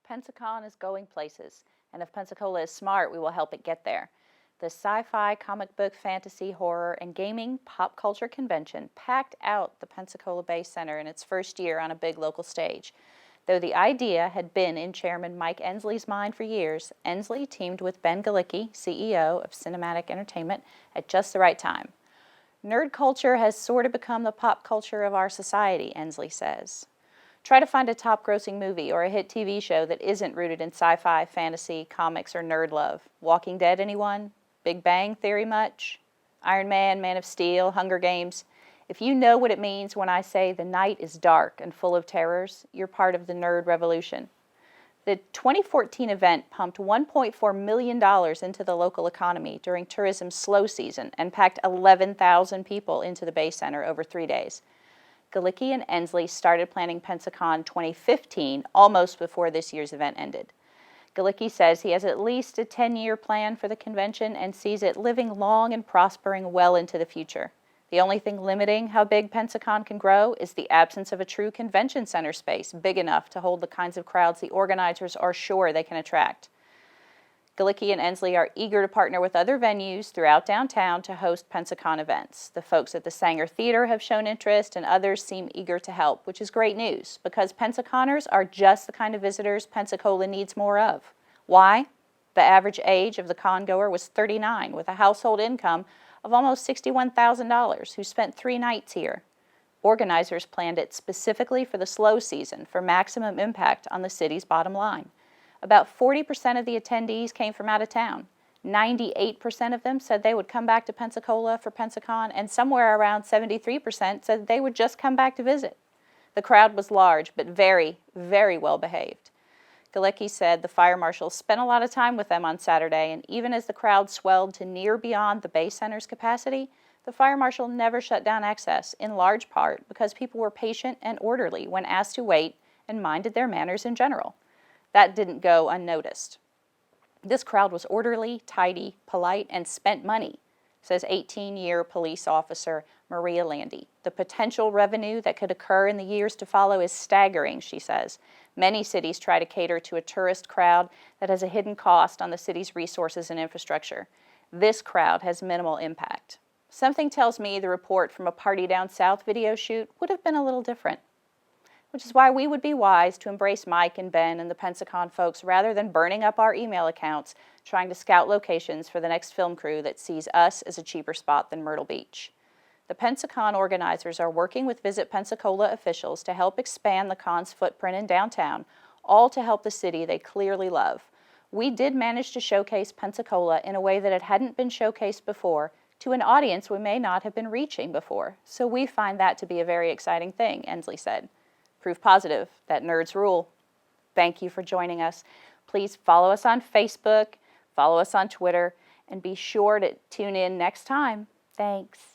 Pensacon is going places, and if Pensacola is smart, we will help it get there. The sci-fi, comic book, fantasy, horror, and gaming pop culture convention packed out the Pensacola Bay Center in its first year on a big local stage. Though the idea had been in Chairman Mike Ensley's mind for years, Ensley teamed with Ben Galicki, CEO of Cinematic Entertainment, at just the right time. Nerd culture has sort of become the pop culture of our society, Ensley says. Try to find a top-grossing movie or a hit TV show that isn't rooted in sci-fi, fantasy, comics, or nerd love. Walking Dead, anyone? Big Bang Theory much? Iron Man, Man of Steel, Hunger Games? If you know what it means when I say the night is dark and full of terrors, you're part of the nerd revolution. The 2014 event pumped $1.4 million into the local economy during tourism's slow season and packed 11,000 people into the Bay Center over 3 days. Galicki and Ensley started planning Pensacon 2015, almost before this year's event ended. Galicki says he has at least a 10-year plan for the convention and sees it living long and prospering well into the future. The only thing limiting how big Pensacon can grow is the absence of a true convention center space big enough to hold the kinds of crowds the organizers are sure they can attract. Galicki and Ensley are eager to partner with other venues throughout downtown to host Pensacon events. The folks at the Sanger Theater have shown interest, and others seem eager to help, which is great news, because Pensaconers are just the kind of visitors Pensacola needs more of. Why? The average age of the con-goer was 39, with a household income of almost $61,000, who spent 3 nights here. Organizers planned it specifically for the slow season for maximum impact on the city's bottom line. About 40% of the attendees came from out of town. 98% of them said they would come back to Pensacola for Pensacon, and somewhere around 73% said they would just come back to visit. The crowd was large, but very, very well behaved. Galicki said the fire marshal spent a lot of time with them on Saturday, and even as the crowd swelled to near beyond the Bay Center's capacity, the fire marshal never shut down access, in large part because people were patient and orderly when asked to wait and minded their manners in general. That didn't go unnoticed. This crowd was orderly, tidy, polite, and spent money, says 18-year police officer Maria Landy. The potential revenue that could occur in the years to follow is staggering, she says. Many cities try to cater to a tourist crowd that has a hidden cost on the city's resources and infrastructure. This crowd has minimal impact. Something tells me the report from a Party Down South video shoot would have been a little different, which is why we would be wise to embrace Mike and Ben and the Pensacon folks rather than burning up our email accounts trying to scout locations for the next film crew that sees us as a cheaper spot than Myrtle Beach. The Pensacon organizers are working with Visit Pensacola officials to help expand the con's footprint in downtown, all to help the city they clearly love. We did manage to showcase Pensacola in a way that it hadn't been showcased before to an audience we may not have been reaching before, so we find that to be a very exciting thing, Ensley said. Proof positive that nerds rule. Thank you for joining us. Please follow us on Facebook, follow us on Twitter, and be sure to tune in next time. Thanks.